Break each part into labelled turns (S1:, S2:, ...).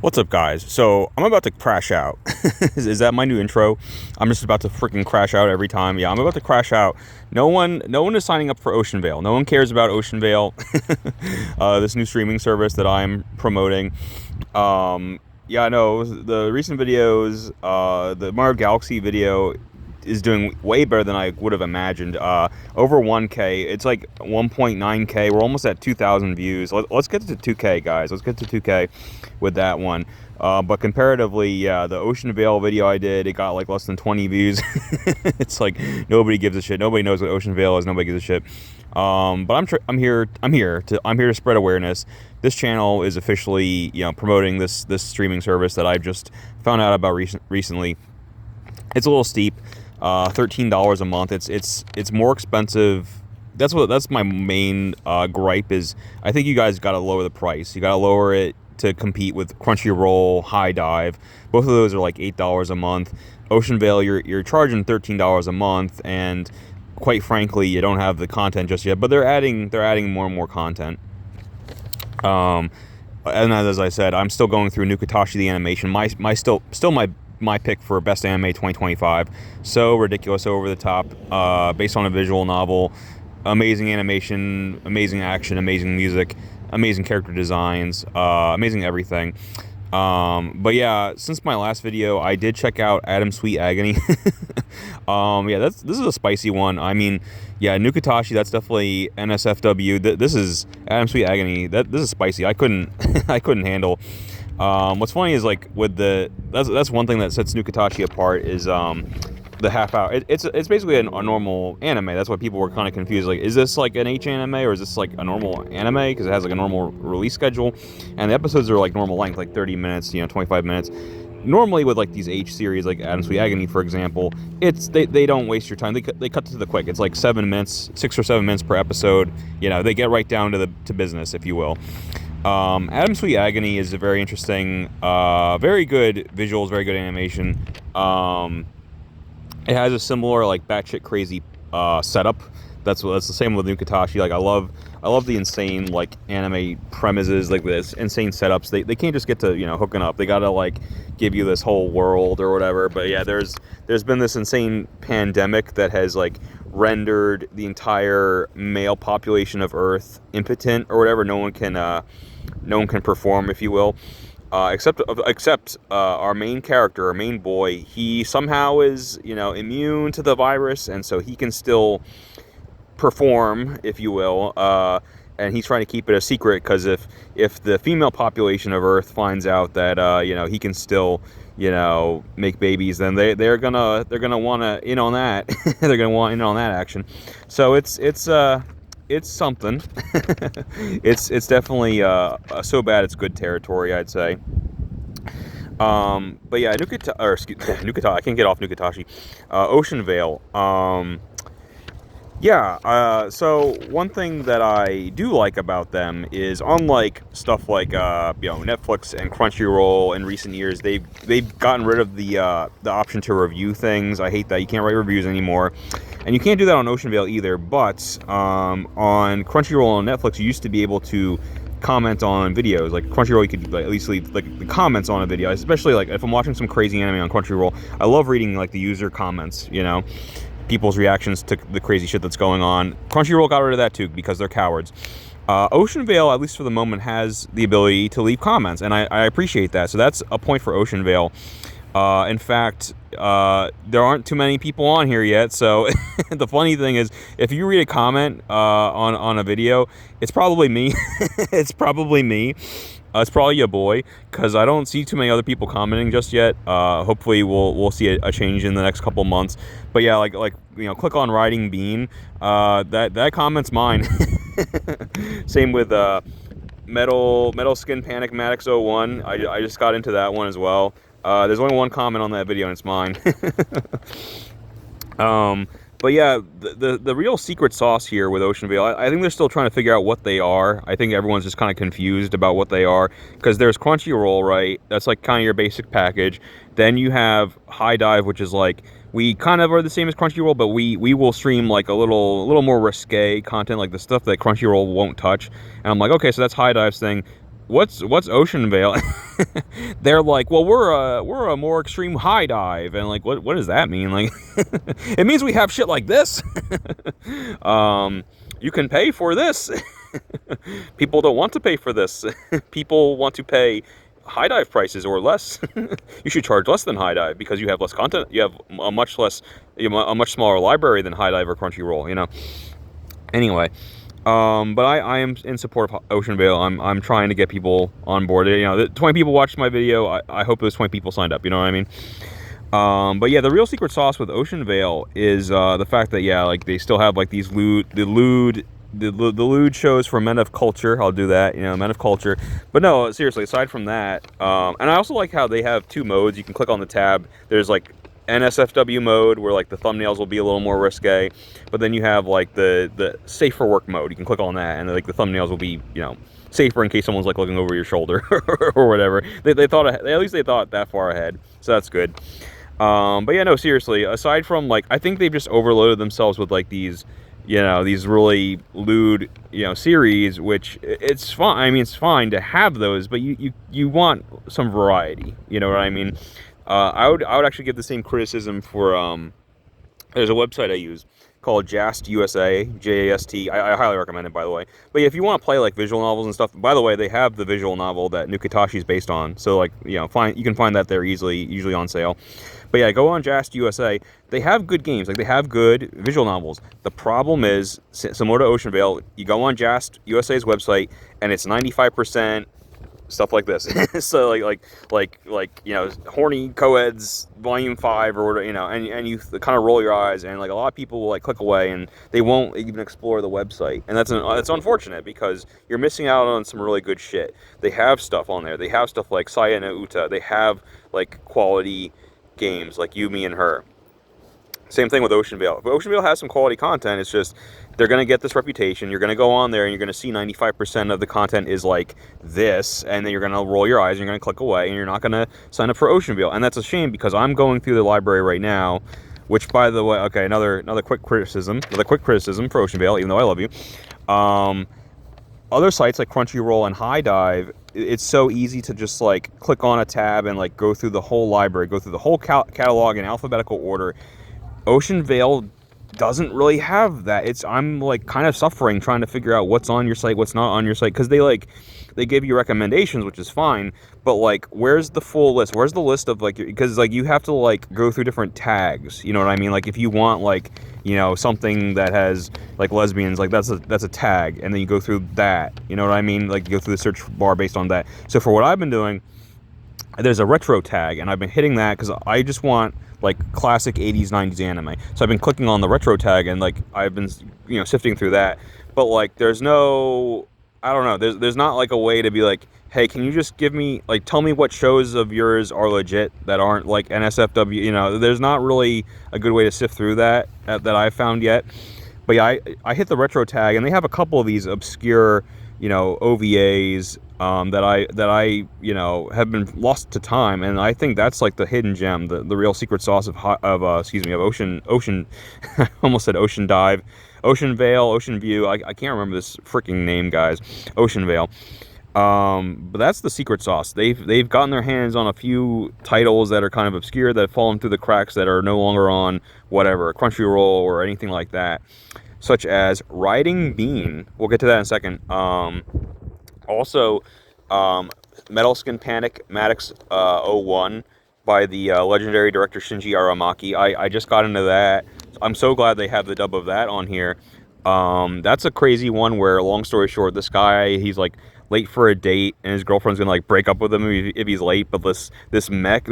S1: What's up, guys? So I'm about to crash out. Is that my new intro? I'm just about to freaking crash out every time. Yeah, I'm about to crash out. No one is signing up for OceanVeil. No one cares about OceanVeil, this new streaming service that I'm promoting. Yeah, no, the recent videos, the Mario Galaxy video is doing way better than I would have imagined. Over 1K. It's like 1.9K. We're almost at 2,000 views. Let's get to 2K, guys. Let's get to 2K with that one. But comparatively, yeah, the OceanVeil video I did, it got like less than 20 views. It's like nobody gives a shit. Nobody knows what OceanVeil is. Nobody gives a shit. But I'm here to spread awareness. This channel is officially, promoting this streaming service that I've just found out about recently. It's a little steep. $13 a month. It's more expensive. That's my main gripe is. I think you guys got to lower the price. You got to lower it to compete with Crunchyroll, High Dive. Both of those are like $8 a month. OceanVeil, you're charging $13 a month, and quite frankly, you don't have the content just yet. But they're adding more and more content. And as I said, I'm still going through Nukatashi the animation. My pick for best anime 2025. So ridiculous, over the top, based on a visual novel. Amazing animation, amazing action, amazing music, amazing character designs, amazing everything. But yeah, since my last video, I did check out Adam Sweet Agony. Yeah, this is a spicy one. I mean, yeah, Nukatashi, that's definitely NSFW. This is Adam Sweet Agony. This is spicy. I couldn't I couldn't handle. What's funny is like with that's one thing that sets Nukatashi apart is the half hour. It's basically a normal anime. That's why people were kind of confused. Like, is this like an H anime or is this like a normal anime? Because it has like a normal release schedule, and the episodes are like normal length, like 30 minutes, 25 minutes. Normally with like these H series, like Adam Sweet Agony, for example, they don't waste your time. They cut to the quick. It's like 7 minutes, 6 or 7 minutes per episode. They get right down to business, if you will. Adam Sweet Agony is a very interesting, very good visuals, very good animation. It has a similar like batshit crazy setup. That's the same with Nukatashi. Like I love the insane like anime premises, like this insane setups. They can't just get to hooking up. They gotta like give you this whole world or whatever. But yeah, there's been this insane pandemic that has like rendered the entire male population of Earth impotent or whatever. No one can perform, if you will, except our main character, our main boy. He somehow is immune to the virus, and so he can still perform, if you will. And he's trying to keep it a secret because if the female population of Earth finds out that he can still make babies, then they're gonna want to in on that. They're gonna want in on that action. So it's something. it's definitely so bad it's good territory, I'd say. But yeah, Nukatashi. I can't get off Nukatashi. OceanVeil. Yeah, so one thing that I do like about them is, unlike stuff like Netflix and Crunchyroll in recent years, they've gotten rid of the option to review things. I hate that. You can't write reviews anymore, and you can't do that on OceanVeil either. But on Crunchyroll and Netflix, you used to be able to comment on videos. Like Crunchyroll, you could at least leave like the comments on a video. Especially like if I'm watching some crazy anime on Crunchyroll, I love reading like the user comments. People's reactions to the crazy shit that's going on. Crunchyroll got rid of that too because they're cowards. OceanVeil, at least for the moment, has the ability to leave comments, and I appreciate that. So that's a point for OceanVeil. In fact, there aren't too many people on here yet, so the funny thing is, if you read a comment on a video, it's probably me. It's probably me. It's probably your boy, because I don't see too many other people commenting just yet. Hopefully we'll see a change in the next couple months. But yeah, like click on Riding Bean. That comment's mine. Same with Metal Skin Panic Maddox 01. I just got into that one as well. There's only one comment on that video, and it's mine. But yeah, the real secret sauce here with OceanVeil, I think they're still trying to figure out what they are. I think everyone's just kind of confused about what they are, because there's Crunchyroll, right? That's like kind of your basic package. Then you have High Dive, which is like, we kind of are the same as Crunchyroll, but we will stream like a little more risque content, like the stuff that Crunchyroll won't touch. And I'm like, okay, so that's High Dive's thing. what's OceanVeil? They're like, well, we're a more extreme high dive, and like, what does that mean? Like, it means we have shit like this. You can pay for this. People don't want to pay for this. People want to pay high dive prices or less. You should charge less than high dive because you have less content. You have a much smaller library than high dive or Crunchyroll. You know. Anyway. But I am in support of OceanVeil. I'm trying to get people on board. You know, 20 people watched my video. I hope those 20 people signed up. You know what I mean? But yeah, the real secret sauce with OceanVeil is the fact that, yeah, like they still have like these lewd shows for men of culture. I'll do that, you know, men of culture. But no, seriously, aside from that, and I also like how they have two modes. You can click on the tab. There's like NSFW mode where like the thumbnails will be a little more risque, but then you have like the safe for work mode. You can click on that and like the thumbnails will be, you know, safer in case someone's like looking over your shoulder or whatever. They thought, at least they thought that far ahead, so that's good. But yeah, no, seriously, aside from like, I think they've just overloaded themselves with like these, you know, these really lewd, you know, series, which it's fine. I mean, it's fine to have those, but you want some variety, you know what I mean? I would actually give the same criticism for there's a website I use called Jast USA, JAST. I highly recommend it, by the way. But yeah, if you want to play like visual novels and stuff, by the way, they have the visual novel that Nukatashi is based on. So like, you know, you can find that there usually on sale. But yeah, go on Jast USA. They have good games, like they have good visual novels. The problem is, similar to OceanVeil, you go on Jast USA's website and it's 95% stuff like this. So like you know, horny co-eds volume 5 or whatever, you know, and you kind of roll your eyes, and like a lot of people will like click away and they won't even explore the website, and that's unfortunate because you're missing out on some really good shit. They have stuff on there. They have stuff like Saya no Uta. They have like quality games like You, Me, and Her. Same thing with OceanVeil. If OceanVeil has some quality content, it's just they're going to get this reputation. You're going to go on there and you're going to see 95% of the content is like this, and then you're going to roll your eyes and you're going to click away, and you're not going to sign up for OceanVeil. And that's a shame because I'm going through the library right now, which, by the way, okay, another quick criticism for OceanVeil, even though I love you. Other sites like Crunchyroll and High Dive, it's so easy to just like click on a tab and like go through the whole library, go through the whole catalog in alphabetical order. OceanVeil doesn't really have that. I'm like kind of suffering trying to figure out what's on your site, what's not on your site, because they give you recommendations, which is fine, but like where's the full list? Where's the list of like, because like you have to like go through different tags, you know what I mean? Like if you want like, you know, something that has like lesbians, like that's a tag, and then you go through that, you know what I mean? Like you go through the search bar based on that. So for what I've been doing, there's a retro tag, and I've been hitting that because I just want like classic 80s 90s anime. So I've been clicking on the retro tag, and like I've been, you know, sifting through that. But like there's no, I don't know, there's not like a way to be like, hey, can you just give me, like, tell me what shows of yours are legit that aren't like NSFW, you know? There's not really a good way to sift through that I've found yet. But yeah, I hit the retro tag, and they have a couple of these obscure, you know, OVAs that I you know, have been lost to time, and I think that's like the hidden gem, the real secret sauce of Ocean I almost said Ocean Dive, OceanVeil, Ocean View. I can't remember this freaking name, guys. OceanVeil. But that's the secret sauce. They've gotten their hands on a few titles that are kind of obscure, that have fallen through the cracks, that are no longer on whatever Crunchyroll or anything like that, such as Riding Bean. We'll get to that in a second. Also, Metal Skin Panic Maddox 01 by the legendary director Shinji Aramaki. I just got into that. I'm so glad they have the dub of that on here. That's a crazy one where, long story short, this guy, he's like late for a date, and his girlfriend's gonna like break up with him if he's late, but this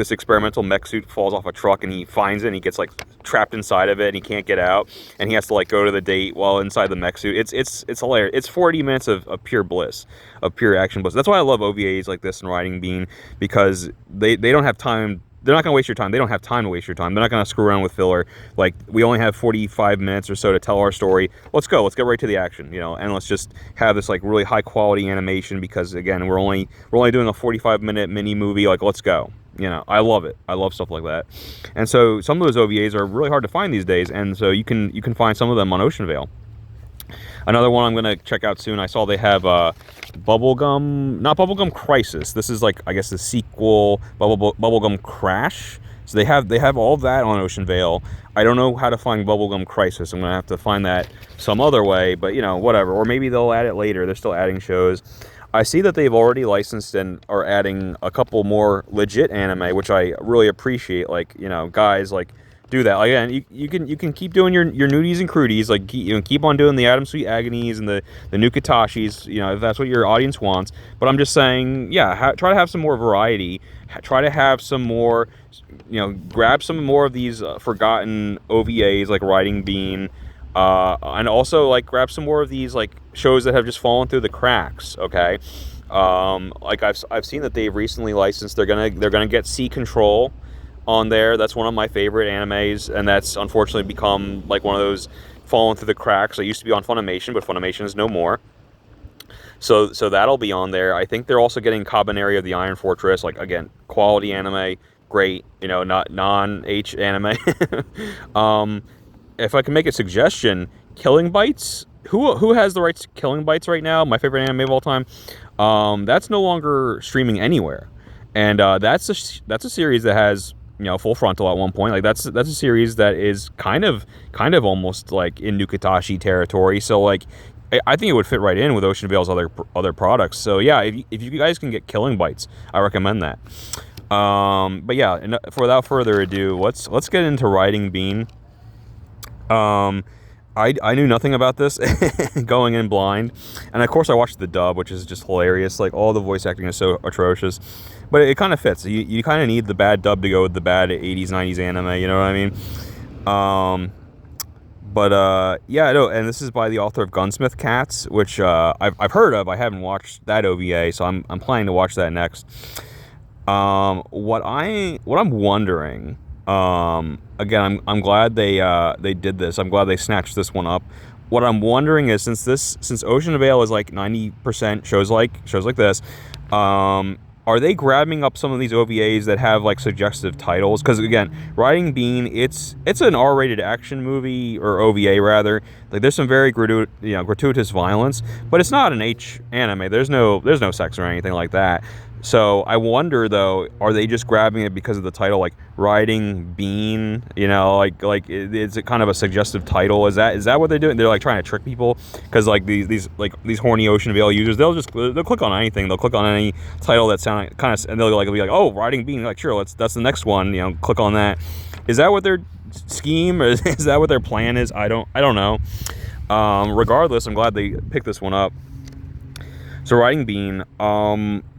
S1: experimental mech suit falls off a truck, and he finds it, and he gets like trapped inside of it, and he can't get out, and he has to like go to the date while inside the mech suit. It's hilarious. It's 40 minutes of pure bliss, of pure action bliss. That's why I love OVAs like this and Riding Bean, because they don't have time. They're not going to waste your time. They don't have time to waste your time. They're not going to screw around with filler. Like, we only have 45 minutes or so to tell our story. Let's go. Let's get right to the action, you know, and let's just have this like really high quality animation, because again, we're only doing a 45-minute mini movie. Like, let's go. You know, I love it. I love stuff like that. And so some of those OVAs are really hard to find these days, and so you can find some of them on OceanVeil. Another one I'm gonna check out soon. I saw they have Bubblegum, not Bubblegum Crisis. This is like, I guess, the sequel, Bubblegum Crash. So they have all of that on OceanVeil. I don't know how to find Bubblegum Crisis. I'm gonna have to find that some other way, but you know, whatever. Or maybe they'll add it later. They're still adding shows. I see that they've already licensed and are adding a couple more legit anime, which I really appreciate. Like, you know, guys, like, do that. Like, again, you can keep doing your nudies and crudies. Like, keep on doing the Adam Sweet Agonies and the new Katashis. You know, if that's what your audience wants. But I'm just saying, yeah, try to have some more variety. Try to have some more, you know, grab some more of these forgotten OVAs like Riding Bean. And also, like, grab some more of these, like, shows that have just fallen through the cracks, okay? Like, I've seen that they've recently licensed, they're gonna get Sea Control on there. That's one of my favorite animes, and that's unfortunately become, like, one of those fallen through the cracks. It used to be on Funimation, but Funimation is no more. So that'll be on there. I think they're also getting Cabaneri of the Iron Fortress, like, again, quality anime, great, you know, not non-H anime. If I can make a suggestion, Killing Bites. Who has the rights to Killing Bites right now? My favorite anime of all time. That's no longer streaming anywhere, and that's a series that has, you know, Full Frontal at one point. Like, that's a series that is kind of almost like in Nukatashi territory. So, like, I think it would fit right in with OceanVeil's other products. So yeah, if you guys can get Killing Bites, I recommend that. But yeah, without further ado, let's get into Riding Bean. I knew nothing about this going in blind, and of course I watched the dub, which is just hilarious. Like, all the voice acting is so atrocious, but it kind of fits. You kind of need the bad dub to go with the bad 80s 90s anime, you know what I mean? Yeah, no, and this is by the author of Gunsmith Cats, which I've heard of. I haven't watched that OVA, so I'm planning to watch that next. What I'm wondering, again, I'm glad they did this. I'm glad they snatched this one up. What I'm wondering is, since OceanVeil is like 90% shows like this, are they grabbing up some of these OVAs that have, like, suggestive titles? Because, again, Riding Bean, it's an R-rated action movie, or OVA rather. Like, there's some very gratuitous violence, but it's not an H anime. There's no sex or anything like that. So I wonder, though, are they just grabbing it because of the title, like Riding Bean? You know, like it's a kind of a suggestive title. Is that what they're doing? They're, like, trying to trick people, because, like, these horny OceanVeil users, they'll click on anything. They'll click on any title that sounds kind of, and they'll, like, be like, oh, Riding Bean. Like, sure, that's the next one. You know, click on that. Is that what their scheme, or is that what their plan is? I don't know. Regardless, I'm glad they picked this one up. So Riding Bean,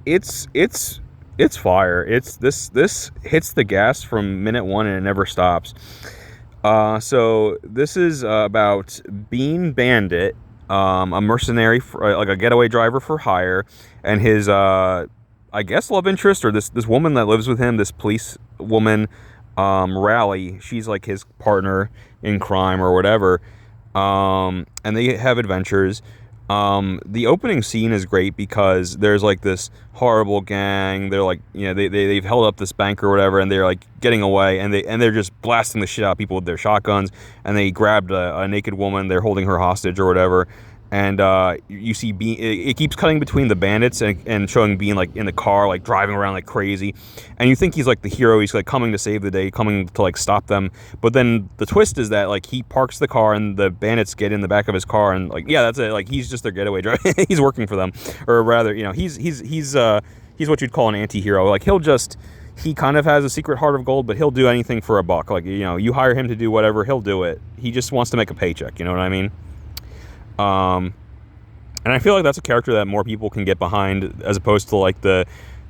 S1: it's fire. It's this hits the gas from minute one and it never stops. So this is about Bean Bandit, a mercenary, like a getaway driver for hire, and his I guess love interest, or this woman that lives with him, this police woman, Rally. She's like his partner in crime or whatever. And they have adventures. The opening scene is great because there's, like, this horrible gang. They're, like, you know, they've held up this bank or whatever, and they're, like, getting away, and they're just blasting the shit out of people with their shotguns, and they grabbed a naked woman. They're holding her hostage or whatever. And you see Bean, it keeps cutting between the bandits and showing Bean, like, in the car, like, driving around like crazy. And you think he's, like, the hero. He's, like, coming to save the day, coming to, like, stop them. But then the twist is that, like, he parks the car and the bandits get in the back of his car, and, like, yeah, that's it. Like, he's just their getaway driver. He's working for them, or rather, you know, he's what you'd call an anti-hero. Like, he kind of has a secret heart of gold, but he'll do anything for a buck. Like, you know, you hire him to do whatever, he'll do it. He just wants to make a paycheck. You know what I mean? And I feel like that's a character that more people can get behind, as opposed to, like, the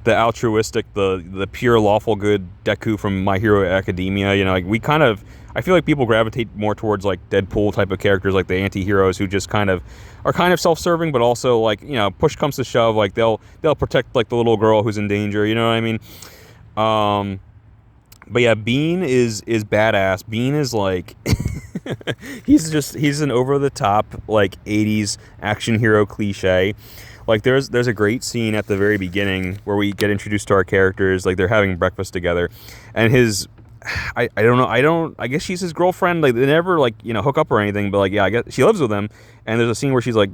S1: altruistic, the pure lawful good Deku from My Hero Academia. You know, like, I feel like people gravitate more towards, like, Deadpool type of characters, like the anti-heroes who just are kind of self-serving, but also, like, you know, push comes to shove, like, they'll protect, like, the little girl who's in danger. You know what I mean? But yeah, Bean is badass. Bean is, like, he's an over-the-top, like, 80s action hero cliche. Like, there's a great scene at the very beginning where we get introduced to our characters, like, they're having breakfast together, and his I don't know. I guess she's his girlfriend. Like, they never, like, hook up or anything. But, like, yeah, I guess she lives with him. And there's a scene where she's, like,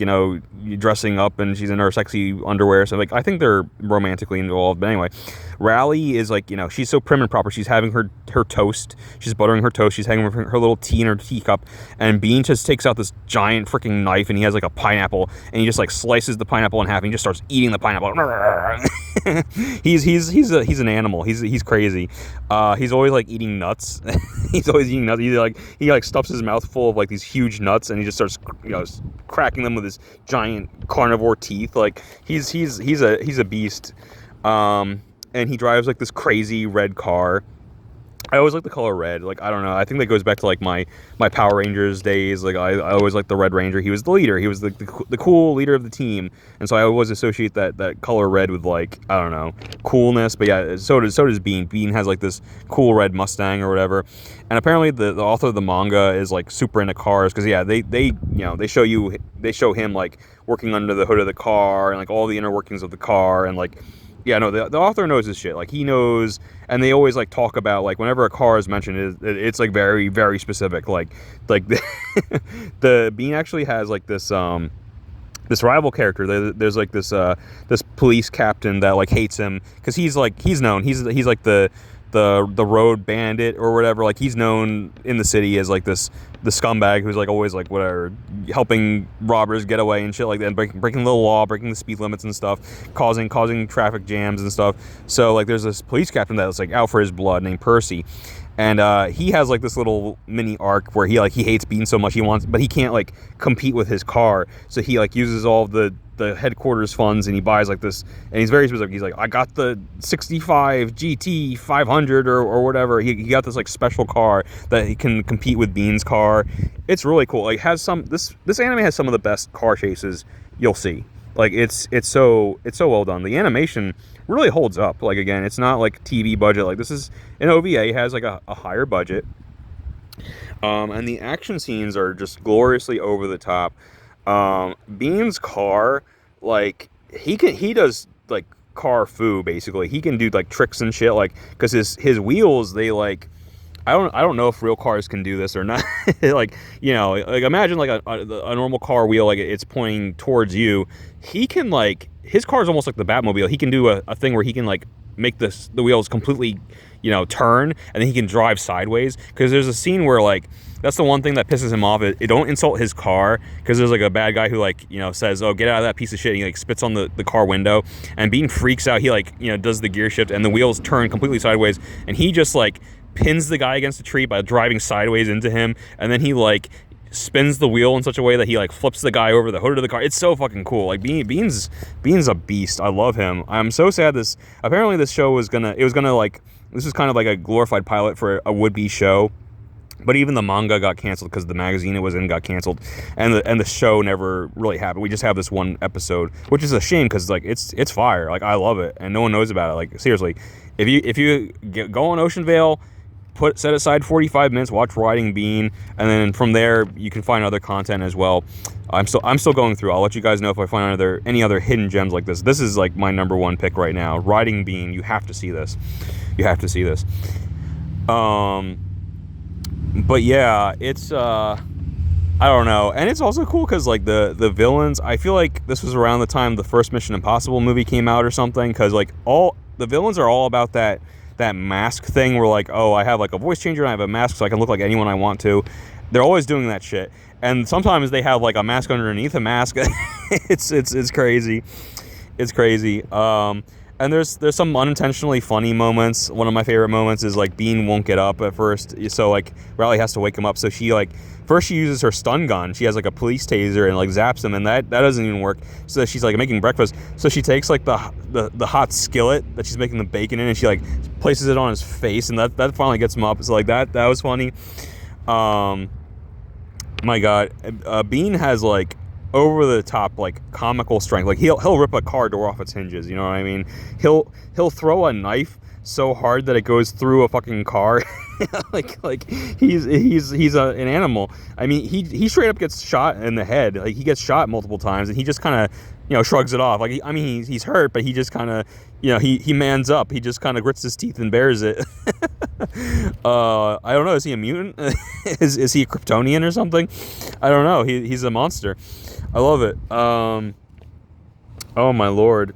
S1: dressing up and she's in her sexy underwear. So, like, I think they're romantically involved. But anyway, Rally is, like, she's so prim and proper. She's having her toast. She's buttering her toast. She's having her little tea in her teacup. And Bean just takes out this giant freaking knife, and he has, like, a pineapple. And he just, like, slices the pineapple in half, and he just starts eating the pineapple. He's an animal. He's crazy. He's always, like, eating nuts. He's always eating nuts. He stuffs his mouth full of, like, these huge nuts, and he just starts cracking them with his giant carnivore teeth. Like, he's a beast. And he drives, like, this crazy red car. I always like the color red. Like, I don't know. I think that goes back to, like, my Power Rangers days. Like, I always liked the Red Ranger. He was the leader. He was the cool leader of the team. And so I always associate that color red with, like, I don't know, coolness. But yeah, so does Bean. Bean has, like, this cool red Mustang or whatever. And apparently the author of the manga is, like, super into cars, because yeah, they show him, like, working under the hood of the car and, like, all the inner workings of the car, and, like, yeah, no, the author knows his shit. Like, he knows, and they always, like, talk about, like, whenever a car is mentioned, it's like, very, very specific. Like the Bean actually has, like, this rival character. There's like this police captain that, like, hates him because he's known. He's like the road bandit or whatever. Like, he's known in the city as, like, the scumbag who's, like, always, like, whatever, helping robbers get away and shit like that, and breaking the law, breaking the speed limits and stuff, causing traffic jams and stuff. So, like, there's this police captain that's, like, out for his blood named Percy. And he has, like, this little mini arc where he hates Bean so much but he can't, like, compete with his car. So he, like, uses all of the headquarters funds, and he buys, like, this, and he's very specific. He's like, I got the 65 GT 500 or whatever. He got this, like, special car that he can compete with Bean's car. It's really cool. Like, this anime has some of the best car chases you'll see. Like, it's so well done. The animation really holds up. Like, again, it's not like TV budget. Like, this is an OVA, has, like, a higher budget. And the action scenes are just gloriously over the top. Bean's car, like, he does, like, car foo, basically. He can do, like, tricks and shit, like, because his wheels, they, like, I don't know if real cars can do this or not. Like, like, imagine, like, a normal car wheel, like, it's pointing towards you. He can, like, his car is almost like the Batmobile. He can do a thing where he can, like, make the wheels completely, turn, and then he can drive sideways. Because there's a scene where, like, that's the one thing that pisses him off. It don't insult his car, because there's, like, a bad guy who, like, says, oh, get out of that piece of shit, and he, like, spits on the car window, and Bean freaks out. He, like, does the gear shift, and the wheels turn completely sideways, and he just, like, pins the guy against a tree by driving sideways into him, and then he, like, spins the wheel in such a way that he, like, flips the guy over the hood of the car. It's so fucking cool. Like, Bean's a beast. I love him. I'm so sad apparently this show was gonna like, this was kind of like a glorified pilot for a would-be show. But even the manga got canceled because the magazine it was in got canceled, and the show never really happened. We just have this one episode, which is a shame because, like, it's fire. Like, I love it, and no one knows about it. Like, seriously, if you go on OceanVeil, set aside 45 minutes, watch Riding Bean, and then from there you can find other content as well. I'm still going through. I'll let you guys know if I find any other hidden gems like this. This is, like, my number one pick right now. Riding Bean. You have to see this. You have to see this. But yeah, it's I don't know, and it's also cool because, like, the villains, I feel like this was around the time the first Mission Impossible movie came out or something, because, like, all the villains are all about that mask thing where, like, oh, I have, like, a voice changer and I have a mask so I can look like anyone I want to. They're always doing that shit, and sometimes they have, like, a mask underneath a mask. It's crazy. It's crazy. And there's some unintentionally funny moments. One of my favorite moments is, like, Bean won't get up at first, so, like, Rally has to wake him up. So she, like, first she uses her stun gun. She has, like, a police taser and, like, zaps him, and that doesn't even work. So she's, like, making breakfast. So she takes, like, the hot skillet that she's making the bacon in, and she, like, places it on his face, and that finally gets him up. So, like, that was funny. My God, Bean has, like, over the top, like, comical strength. Like, he'll rip a car door off its hinges, you know what I mean? He'll throw a knife so hard that it goes through a fucking car. like he's an animal. I mean, he straight up gets shot in the head. Like, he gets shot multiple times, and he just kind of shrugs it off. Like, I mean, he's hurt, but he just kind of, he mans up. He just kind of grits his teeth and bears it. I don't know. Is he a mutant? is he a Kryptonian or something? I don't know. He's a monster. I love it. Oh my lord.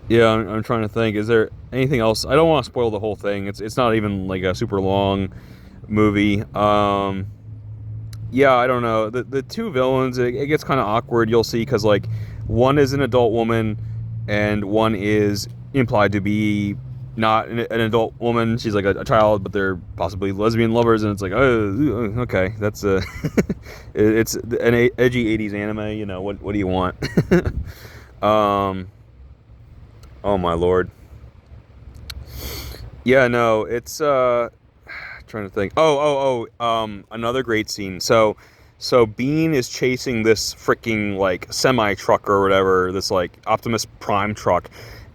S1: Yeah, I'm trying to think. Is there anything else? I don't want to spoil the whole thing. It's not even like a super long movie. Yeah, I don't know. The two villains, it gets kind of awkward. You'll see, because like one is an adult woman, and one is implied to be not an adult woman. She's like a child, but they're possibly lesbian lovers, and it's like, oh, okay, that's it's an edgy '80s anime. What do you want? Oh my lord. Yeah, no, it's trying to think. Another great scene. So Bean is chasing this freaking like semi truck or whatever, this like Optimus Prime truck,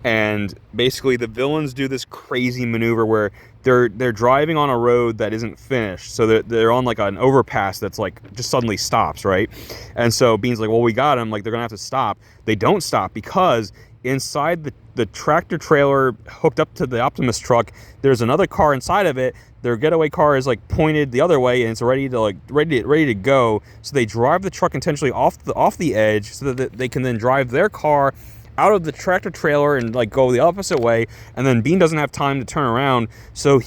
S1: and basically the villains do this crazy maneuver where they're driving on a road that isn't finished, so they're on like an overpass that's like just suddenly stops, right? And so Bean's like, well, we got him, like they're gonna have to stop. They don't stop because inside the tractor trailer hooked up to the Optimus truck, there's another car inside of it. Their getaway car is like pointed the other way, and it's ready to go. So they drive the truck intentionally off the edge, so that they can then drive their car out of the tractor trailer and like go the opposite way. And then Bean doesn't have time to turn around, so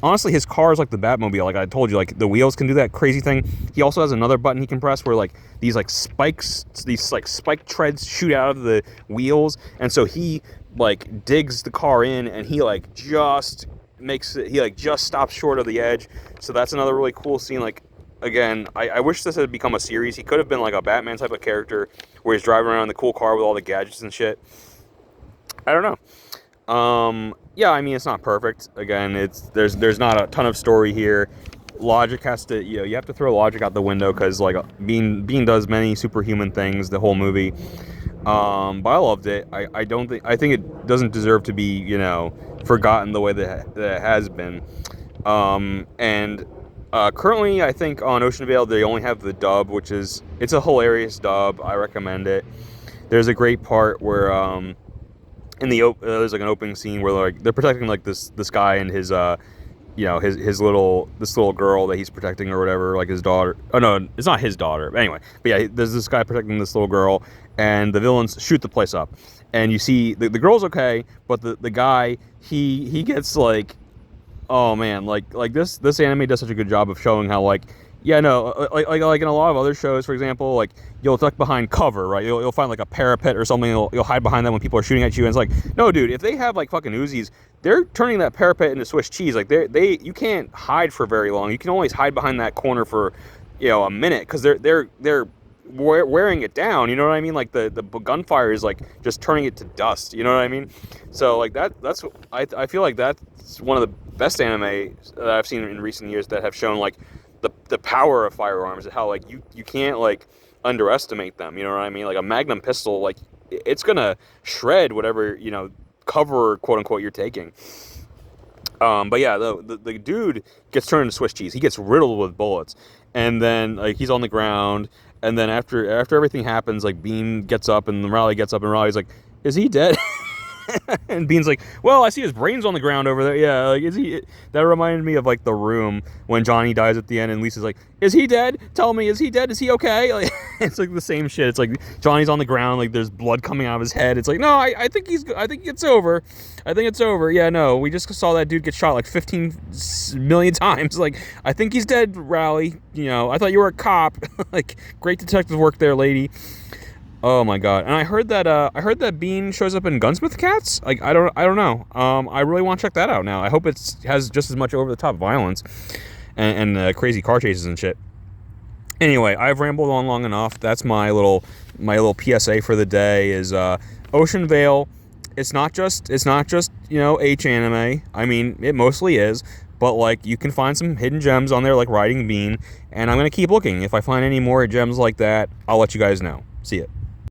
S1: honestly, his car is like the Batmobile. Like I told you, like the wheels can do that crazy thing. He also has another button he can press where like these like spikes, these like spike treads shoot out of the wheels, and so he like digs the car in, and he like just stops short of the edge. So that's another really cool scene. Like again, I wish this had become a series. He could have been like a Batman type of character where he's driving around in the cool car with all the gadgets and shit. I don't know. Yeah, I mean, it's not perfect. Again, there's not a ton of story here. Logic has to, you have to throw logic out the window, because like Bean does many superhuman things the whole movie. But I loved it. I think it doesn't deserve to be, forgotten the way that it has been. And currently, I think on OceanVeil they only have the dub, it's a hilarious dub. I recommend it. There's a great part where there's like an opening scene where like they're protecting like this guy and his this little girl that he's protecting or whatever, like his daughter. Oh no, it's not his daughter. But anyway, but yeah, there's this guy protecting this little girl, and the villains shoot the place up. And you see the girl's okay, but the guy he gets like, oh man, like this anime does such a good job of showing how like, yeah, no, like in a lot of other shows, for example, like you'll duck behind cover, right? You'll find like a parapet or something. You'll hide behind that when people are shooting at you. And it's like, no, dude, if they have like fucking Uzis, they're turning that parapet into Swiss cheese. Like you can't hide for very long. You can always hide behind that corner for, a minute, because they're wearing it down. You know what I mean? Like the gunfire is like just turning it to dust. You know what I mean? So like that's I feel like that's one of the best anime that I've seen in recent years that have shown like the power of firearms, and how like you can't like underestimate them. You know what I mean? Like a Magnum pistol, like it's gonna shred whatever cover, quote unquote, you're taking. But yeah, the dude gets turned into Swiss cheese. He gets riddled with bullets, and then like he's on the ground, and then after everything happens, like Bean gets up and Riley gets up, and Riley's like, "Is he dead?" And Bean's like, well, I see his brains on the ground over there. Yeah, like, is he? That reminded me of like The Room, when Johnny dies at the end, and Lisa's like, is he dead? Tell me, is he dead? Is he okay? Like, it's like the same shit. It's like Johnny's on the ground, like there's blood coming out of his head. It's like, no, I think it's over. I think it's over. Yeah, no, we just saw that dude get shot like 15 million times. Like, I think he's dead, Riley. I thought you were a cop. Like, great detective work there, lady. Oh my god! And I heard that Bean shows up in Gunsmith Cats. Like I don't know. I really want to check that out now. I hope it has just as much over the top violence and crazy car chases and shit. Anyway, I've rambled on long enough. That's my little PSA for the day. Is OceanVeil. It's not just H anime. I mean, it mostly is. But like you can find some hidden gems on there, like Riding Bean. And I'm gonna keep looking. If I find any more gems like that, I'll let you guys know. See ya.